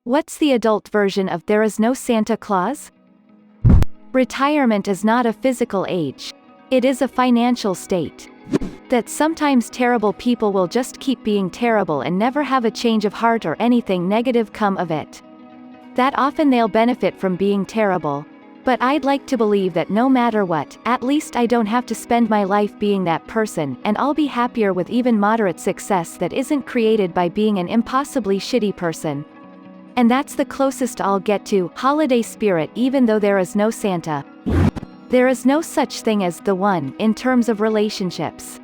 What's the adult version of there is no Santa Claus? Retirement is not a physical age. It is a financial state. That sometimes terrible people will just keep being terrible and never have a change of heart or anything negative come of it. That often they'll benefit from being terrible. But I'd like to believe that no matter what, at least I don't have to spend my life being that person, and I'll be happier with even moderate success that isn't created by being an impossibly shitty person. And that's the closest I'll get to holiday spirit, even though there is no Santa. There is no such thing as the one in terms of relationships.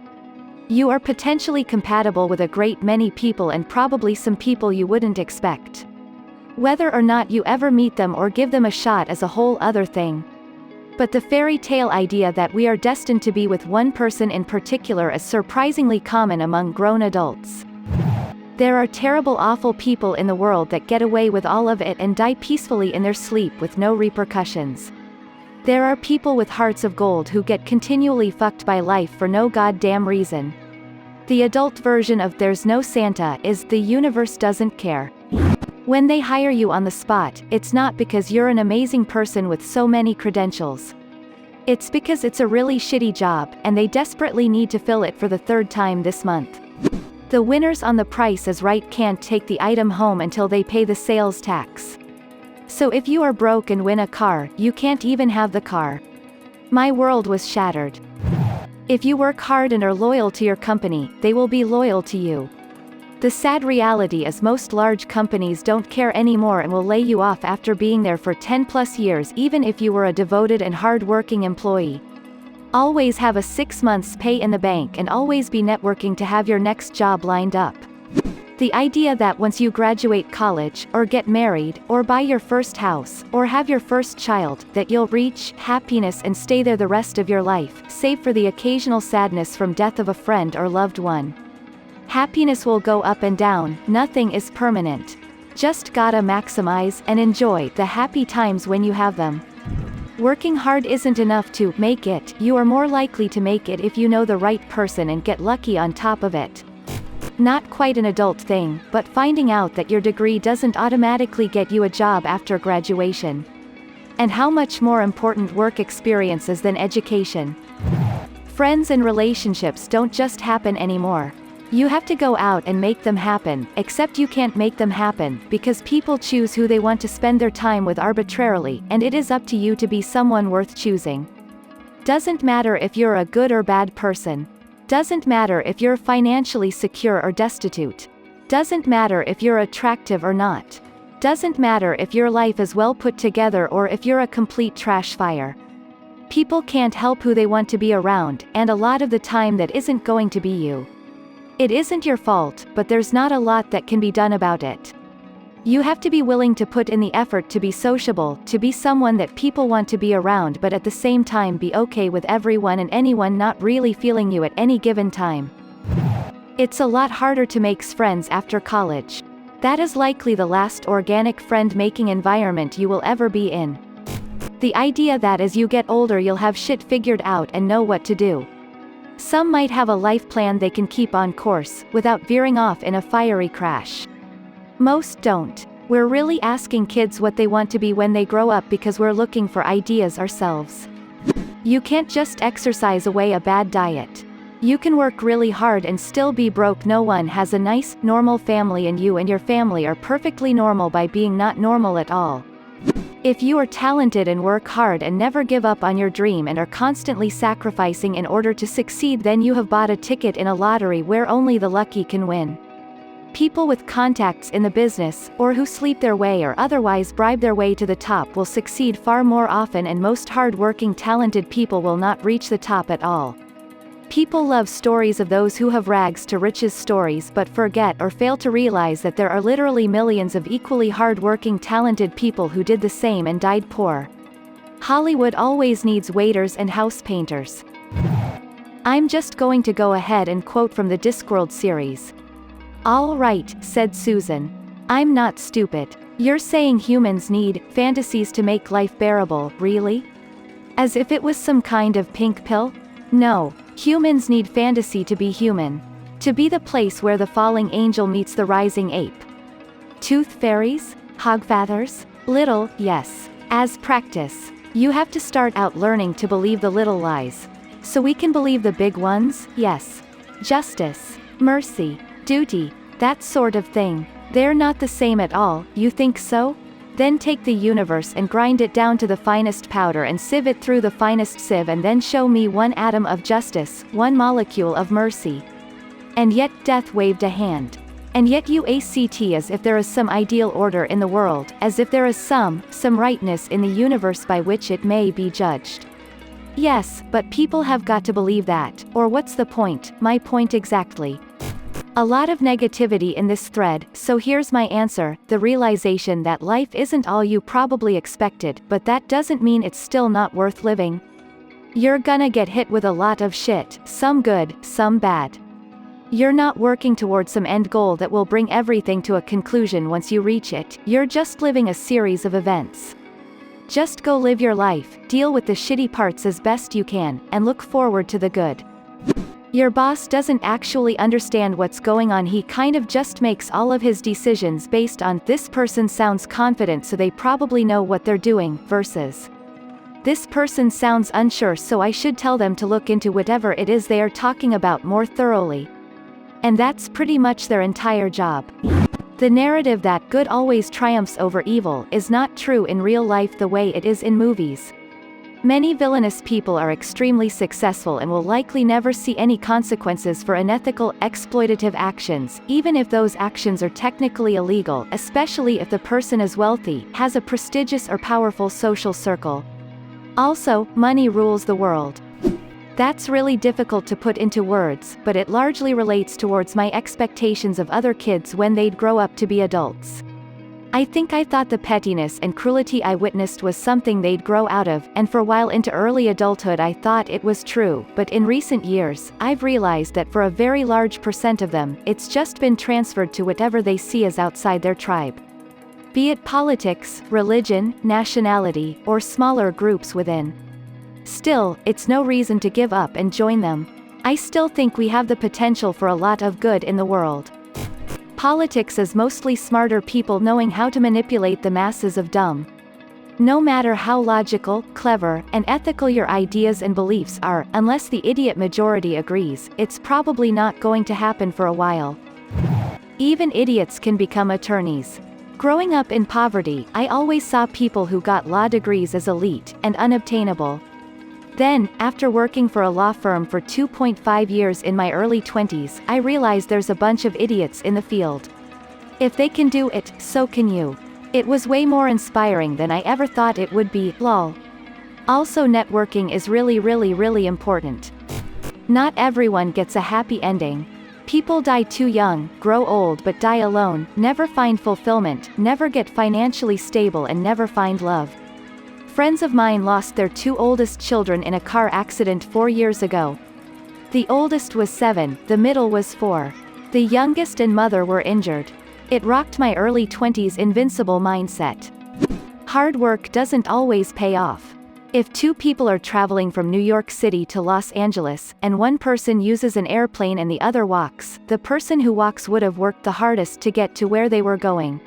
You are potentially compatible with a great many people, and probably some people you wouldn't expect. Whether or not you ever meet them or give them a shot is a whole other thing. But the fairy tale idea that we are destined to be with one person in particular is surprisingly common among grown adults. There are terrible, awful people in the world that get away with all of it and die peacefully in their sleep with no repercussions. There are people with hearts of gold who get continually fucked by life for no goddamn reason. The adult version of there's no Santa is the universe doesn't care. When they hire you on the spot, it's not because you're an amazing person with so many credentials. It's because it's a really shitty job, and they desperately need to fill it for the third time this month. The winners on The Price is Right can't take the item home until they pay the sales tax. So if you are broke and win a car, you can't even have the car. My world was shattered. If you work hard and are loyal to your company, they will be loyal to you. The sad reality is most large companies don't care anymore and will lay you off after being there for 10+ years, even if you were a devoted and hard-working employee. Always have a 6 months pay in the bank and always be networking to have your next job lined up. The idea that once you graduate college, or get married, or buy your first house, or have your first child, that you'll reach happiness and stay there the rest of your life, save for the occasional sadness from death of a friend or loved one. Happiness will go up and down, nothing is permanent. Just gotta maximize and enjoy the happy times when you have them. Working hard isn't enough to make it, you are more likely to make it if you know the right person and get lucky on top of it. Not quite an adult thing, but finding out that your degree doesn't automatically get you a job after graduation. And how much more important work experience is than education. Friends and relationships don't just happen anymore. You have to go out and make them happen, except you can't make them happen, because people choose who they want to spend their time with arbitrarily, and it is up to you to be someone worth choosing. Doesn't matter if you're a good or bad person. Doesn't matter if you're financially secure or destitute. Doesn't matter if you're attractive or not. Doesn't matter if your life is well put together or if you're a complete trash fire. People can't help who they want to be around, and a lot of the time that isn't going to be you. It isn't your fault, but there's not a lot that can be done about it. You have to be willing to put in the effort to be sociable, to be someone that people want to be around, but at the same time be okay with everyone and anyone not really feeling you at any given time. It's a lot harder to make friends after college. That is likely the last organic friend-making environment you will ever be in. The idea that as you get older you'll have shit figured out and know what to do. Some might have a life plan they can keep on course, without veering off in a fiery crash. Most don't. We're really asking kids what they want to be when they grow up because we're looking for ideas ourselves. You can't just exercise away a bad diet. You can work really hard and still be broke. No one has a nice, normal family, and you and your family are perfectly normal by being not normal at all. If you are talented and work hard and never give up on your dream and are constantly sacrificing in order to succeed, then you have bought a ticket in a lottery where only the lucky can win. People with contacts in the business, or who sleep their way or otherwise bribe their way to the top, will succeed far more often, and most hard-working talented people will not reach the top at all. People love stories of those who have rags to riches stories, but forget or fail to realize that there are literally millions of equally hard-working talented people who did the same and died poor. Hollywood always needs waiters and house painters. I'm just going to go ahead and quote from the Discworld series. "All right," said Susan. "I'm not stupid. You're saying humans need fantasies to make life bearable, really? As if it was some kind of pink pill? No. Humans need fantasy to be human. To be the place where the falling angel meets the rising ape. Tooth fairies? Hogfathers? Little, yes. As practice. You have to start out learning to believe the little lies. So we can believe the big ones, yes. Justice. Mercy. Duty. That sort of thing. They're not the same at all, you think so? Then take the universe and grind it down to the finest powder and sieve it through the finest sieve and then show me one atom of justice, one molecule of mercy. And yet death waved a hand. And yet you act as if there is some ideal order in the world, as if there is some rightness in the universe by which it may be judged. Yes, but people have got to believe that, or what's the point? My point exactly. A lot of negativity in this thread, so here's my answer, the realization that life isn't all you probably expected, but that doesn't mean it's still not worth living. You're gonna get hit with a lot of shit, some good, some bad. You're not working towards some end goal that will bring everything to a conclusion once you reach it, you're just living a series of events. Just go live your life, deal with the shitty parts as best you can, and look forward to the good. Your boss doesn't actually understand what's going on, he kind of just makes all of his decisions based on, this person sounds confident so they probably know what they're doing, versus, this person sounds unsure so I should tell them to look into whatever it is they are talking about more thoroughly. And that's pretty much their entire job. The narrative that good always triumphs over evil is not true in real life the way it is in movies. Many villainous people are extremely successful and will likely never see any consequences for unethical, exploitative actions, even if those actions are technically illegal, especially if the person is wealthy, has a prestigious or powerful social circle. Also, money rules the world. That's really difficult to put into words, but it largely relates towards my expectations of other kids when they'd grow up to be adults. I think I thought the pettiness and cruelty I witnessed was something they'd grow out of, and for a while into early adulthood I thought it was true, but in recent years, I've realized that for a very large percent of them, it's just been transferred to whatever they see as outside their tribe. Be it politics, religion, nationality, or smaller groups within. Still, it's no reason to give up and join them. I still think we have the potential for a lot of good in the world. Politics is mostly smarter people knowing how to manipulate the masses of dumb. No matter how logical, clever, and ethical your ideas and beliefs are, unless the idiot majority agrees, it's probably not going to happen for a while. Even idiots can become attorneys. Growing up in poverty, I always saw people who got law degrees as elite and unobtainable. Then, after working for a law firm for 2.5 years in my early 20s, I realized there's a bunch of idiots in the field. If they can do it, so can you. It was way more inspiring than I ever thought it would be, lol. Also, networking is really important. Not everyone gets a happy ending. People die too young, grow old but die alone, never find fulfillment, never get financially stable and never find love. Friends of mine lost their two oldest children in a car accident 4 years ago. The oldest was 7, the middle was 4. The youngest and mother were injured. It rocked my early 20s invincible mindset. Hard work doesn't always pay off. If two people are traveling from New York City to Los Angeles, and one person uses an airplane and the other walks, the person who walks would have worked the hardest to get to where they were going.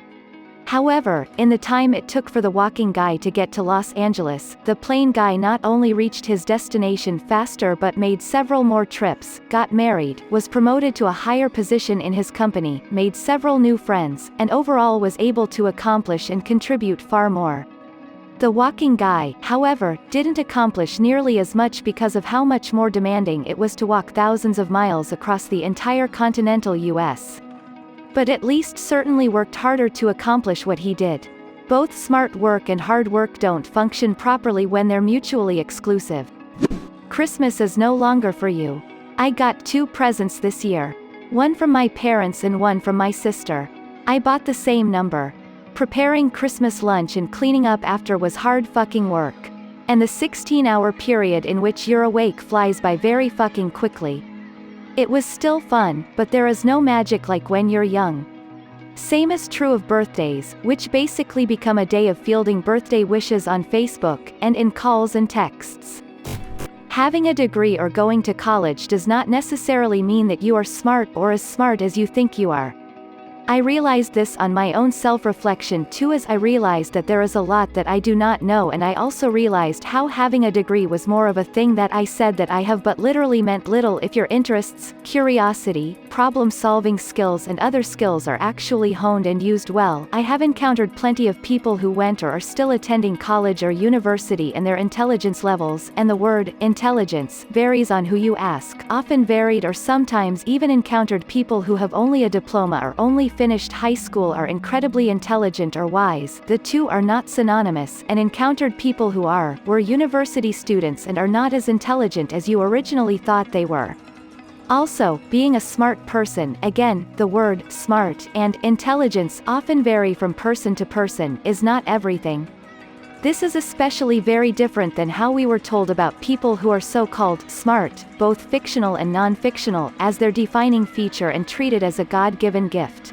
However, in the time it took for the walking guy to get to Los Angeles, the plane guy not only reached his destination faster but made several more trips, got married, was promoted to a higher position in his company, made several new friends, and overall was able to accomplish and contribute far more. The walking guy, however, didn't accomplish nearly as much because of how much more demanding it was to walk thousands of miles across the entire continental US. But at least certainly worked harder to accomplish what he did. Both smart work and hard work don't function properly when they're mutually exclusive. Christmas is no longer for you. I got 2 presents this year. One from my parents and one from my sister. I bought the same number. Preparing Christmas lunch and cleaning up after was hard fucking work. And the 16-hour period in which you're awake flies by very fucking quickly. It was still fun, but there is no magic like when you're young. Same is true of birthdays, which basically become a day of fielding birthday wishes on Facebook, and in calls and texts. Having a degree or going to college does not necessarily mean that you are smart or as smart as you think you are. I realized this on my own self-reflection too, as I realized that there is a lot that I do not know, and I also realized how having a degree was more of a thing that I said that I have but literally meant little if your interests, curiosity, problem-solving skills and other skills are actually honed and used well. I have encountered plenty of people who went or are still attending college or university, and their intelligence levels, and the word intelligence varies on who you ask, often varied, or sometimes even encountered people who have only a diploma or only finished high school are incredibly intelligent or wise. The two are not synonymous, and encountered people who were university students and are not as intelligent as you originally thought they were. Also, being a smart person, again, the word smart and intelligence often vary from person to person, is not everything. This is especially very different than how we were told about people who are so-called smart, both fictional and non-fictional, as their defining feature and treated as a God-given gift.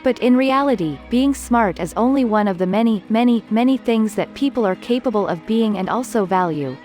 But in reality, being smart is only one of the many, many, many things that people are capable of being and also value.